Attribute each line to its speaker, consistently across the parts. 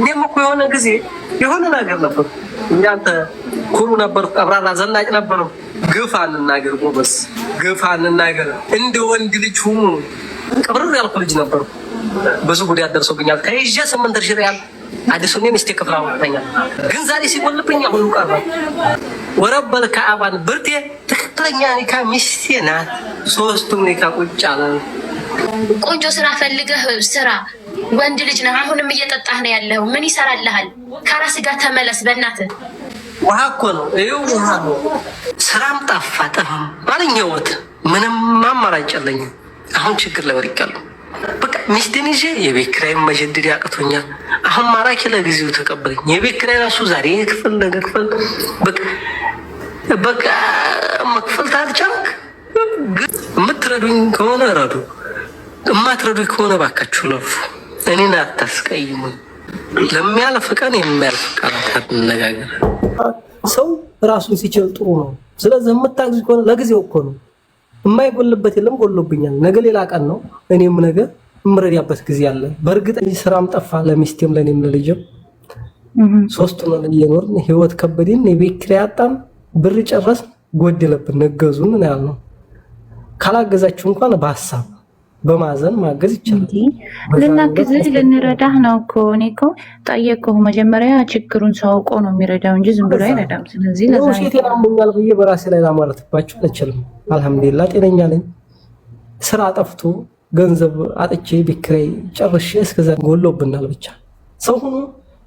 Speaker 1: እኔም እኮ የሆነ ጊዜ የሆነ ነገር ነበር እናንተ ኩሩ ነበር ቀብራራ ዘናጭ ነበር ግፍ አንናገር ጎበስ ግፍ አንናገር እንደ ወንድ ልጅ ሁሉ ቀብራራ ያልኩ ልጅ ነበር ብዙ ጉዳት ደርሶብኛል ከይዤ 8 ሪያል አዲሱን ሚስቴ ከፍራው ተኛል ግን ዛሬ ሲቆልብኝ ሁሉ ቀረ ወረበል ከአባን ብርቴ ትክክለኛ ኒካ ሚስቴ ናት ሶስቱም ኒካ ቁጭ አለ
Speaker 2: ቆንጆ ስራ ፈልገህ ስራ ወንድ ልጅ ነህ አሁንም እየጠጣህ ነው ያለው ምን ይሰራልሃል ከራስ ጋር ተመለስ በእናትህ
Speaker 1: ውሃ እኮ ነው ይኸው ውሃ ነው ስራም ጠፋ ማንኛውት ምንም አማራጭ የለኝም አሁን ችግር ለወርቃለሁ በቃ ሚስቴን ይዤ የቤት ኪራይ መጀደድ ያቅቶኛል አሁን ማራኪ ለጊዜው ተቀበለኝ የቤት ኪራይ ራሱ ዛሬ ክፍል ነገ ክፍል በቃ መክፈል ታልቻልክ የምትረዱኝ ከሆነ ረዱ እማትረዱኝ ከሆነ ባካችሁ ለፉ እኔን አታስቀይሙኝ ለሚያልፍ ቀን የሚያልፍ ቃላት አትነጋገር ሰው ራሱን ሲችል ጥሩ ነው ስለዚህ የምታግዙ ከሆነ ለጊዜው እኮ ነው የማይጎልበት የለም ጎሎብኛል ነገ ሌላ ቀን ነው እኔም ነገ እምረዳበት ጊዜ አለ በእርግጥ ስራም ጠፋ ለሚስቴም ለኔም ለልጅም ሶስቱን ነው እየኖርን ህይወት ከበደን የቤት ኪራይ አጣን ብር ጨረስ ጎደለብን ነገዙን ነው ያልነው ካላገዛችሁ እንኳን በሐሳብ በማዘን ማገዝ ይችላል
Speaker 3: ለናገዝህ ልንረዳህ ነው እኮ እኔ እኮ ጠየቅኩህ መጀመሪያ ችግሩን ሳውቆ ነው የሚረዳው እንጂ ዝም ብሎ አይረዳም ስለዚህ ለዛ
Speaker 1: ነው ብዬ በራሴ ላይ ላማረትባችሁ አልችልም አልহামዱሊላህ ጤነኛ ነኝ ስራ ጠፍቶ ገንዘብ አጥቼ ቢክራይ ጨርሼ እስከዛ ጎሎብናል ብቻ ሰው ሁሉ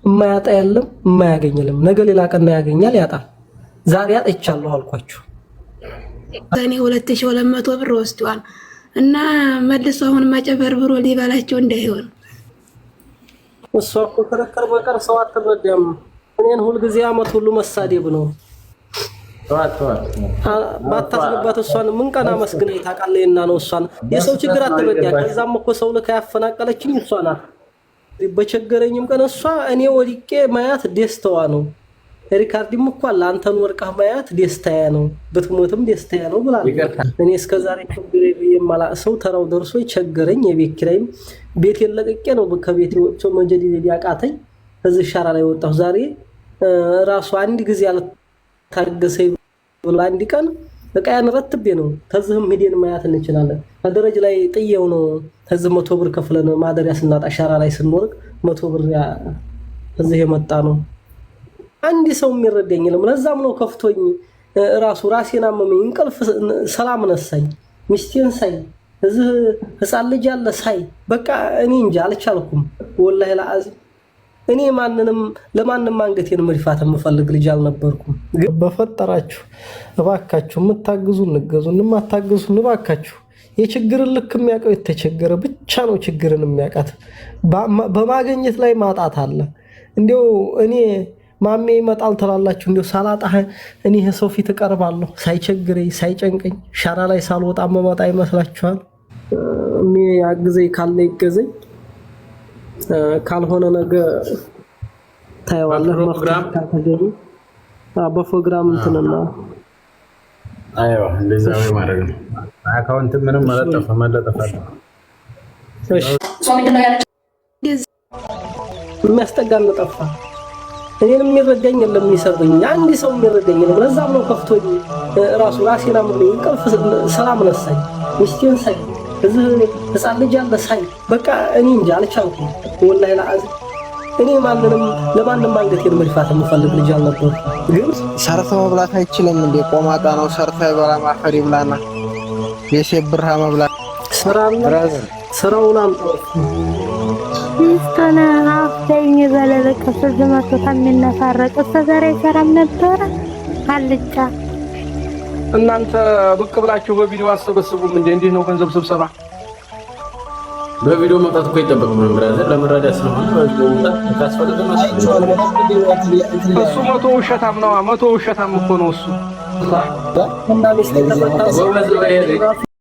Speaker 1: የማያጣ የለም የማያገኝልም ነገ ሌላ ቀን ያገኛል ያጣል ዛሬ አጥቻለሁ አልኳችሁ
Speaker 4: እኔ 2200 ብር ወስዷል እና መልሶ አሁን ማጨበርብሮ ሊባላቸው እንዳይሆን
Speaker 1: እሷ እኮ ከረከር በቀር ሰው አትረዳም እኔን ሁሉ ጊዜ አመት ሁሉ መሳደብ ነው ባታስገባት እሷን ምን ቀና መስግነኝ ታውቃለህና ነው እሷን የሰው ችግር አትረዳ ከዛም እኮ ሰው ለካ ያፈናቀለችኝ እሷ ናት በቸገረኝም ቀን እሷ እኔ ወድቄ ማያት ደስታዋ ነው ሪካርዲም እኮ ለአንተን ወርቃህ ማያት ደስታዬ ነው ብትሞትም ደስታዬ ነው ብላለች እኔ እስከዛሬ ችግር የማላሰው ተራው ደርሶ ይቸገረኝ የቤት ኪራይም ቤት የለቀቄ ነው ከቤት ወጥቶ መጀዲድ ያቃተኝ እዚህ ሻራ ላይ ወጣሁ ዛሬ ራሱ አንድ ጊዜ ታገሰኝ ብላ አንድ ቀን በቃ ያን ረትቤ ነው ተዝህም ሄደን ማያት እንችላለን ከደረጃ ላይ ጥየው ነው ተዝ 100 ብር ከፍለን ማደሪያ ስናጣ ሻራ ላይ ስንወርቅ 100 ብር እዚህ የመጣ ነው አንድ ሰው የሚረዳኝ የለም ለዛም ነው ከፍቶኝ ራሱ ራሴን አመመኝ እንቅልፍ ሰላም ነሳኝ ሚስቴን ሳይ እዚህ ህፃን ልጅ አለ ሳይ በቃ እኔ እንጃ አልቻልኩም ወላሂ ለአዝ እኔ ማንንም ለማንንም አንገቴን መድፋት የምፈልግ ልጅ አልነበርኩም ግን በፈጠራችሁ እባካችሁ የምታግዙ ንገዙን የማታግዙ እባካችሁ የችግርን ልክ የሚያውቀው የተቸገረ ብቻ ነው ችግርን የሚያውቃት በማግኘት ላይ ማጣት አለ እንዴው እኔ ማሜ ይመጣል ተላላችሁ እንዴው ሳላጣህ እኔ ሰው ፊት እቀርባለሁ ሳይቸግረኝ ሳይጨንቀኝ ሻራ ላይ ሳልወጣ መመጣ ይመስላችኋል እኔ ያግዘኝ ካለ ይገዘኝ ካልሆነ ነገ ታይዋለህ ፕሮግራም ታገኙ በፕሮግራም እንትንና
Speaker 5: አይዋ እንደዛ ወይ ማድረግ ነው አካውንት ምንም መለጠፋለ
Speaker 1: እሺ የሚያስጠጋን ጠፋ እኔንም የሚረዳኝ የለም የሚሰርብኝ አንድ ሰው የሚረዳኝ ነው ለዛም ነው ከፍቶኝ ራሱ ራሴና ምን እንቅልፍ ሰላም ነሳኝ ሚስቴን ሳይ እዚህ ህፃን ልጅ አለ ሳይ በቃ እኔ እንጃ አልቻልኩም ወላሂ ለአዝ እኔ ለማንንም አንገቴን መድፋት የምፈልግ ልጅ አልነበርኩም ግን
Speaker 6: ሰርቶ መብላት አይችልም እንዴ ቆማጣ ነው ሰርቶ ይበላ ማፈሪ ብላና የሴት ብርሃ መብላት ስራውን አምጣው
Speaker 3: ሚስቱን አፍተኝ በለበቀ ስዝመቱ ከሚነፋረቅ እስከዛሬ ሰራም ነበር አልጫ
Speaker 7: እናንተ ብቅ ብላችሁ በቪዲዮ አሰበስቡም እንዴ ነው ገንዘብ ስብሰባ
Speaker 5: በቪዲዮ መጣት እኮ ይጠበቅም ነው ብራዘር ለመረዳት ስለሆነ መጣት ካስፈልገ
Speaker 7: እሱ መቶ ውሸታም እኮ ነው እሱ
Speaker 1: እና ሚስቴ ተፈታ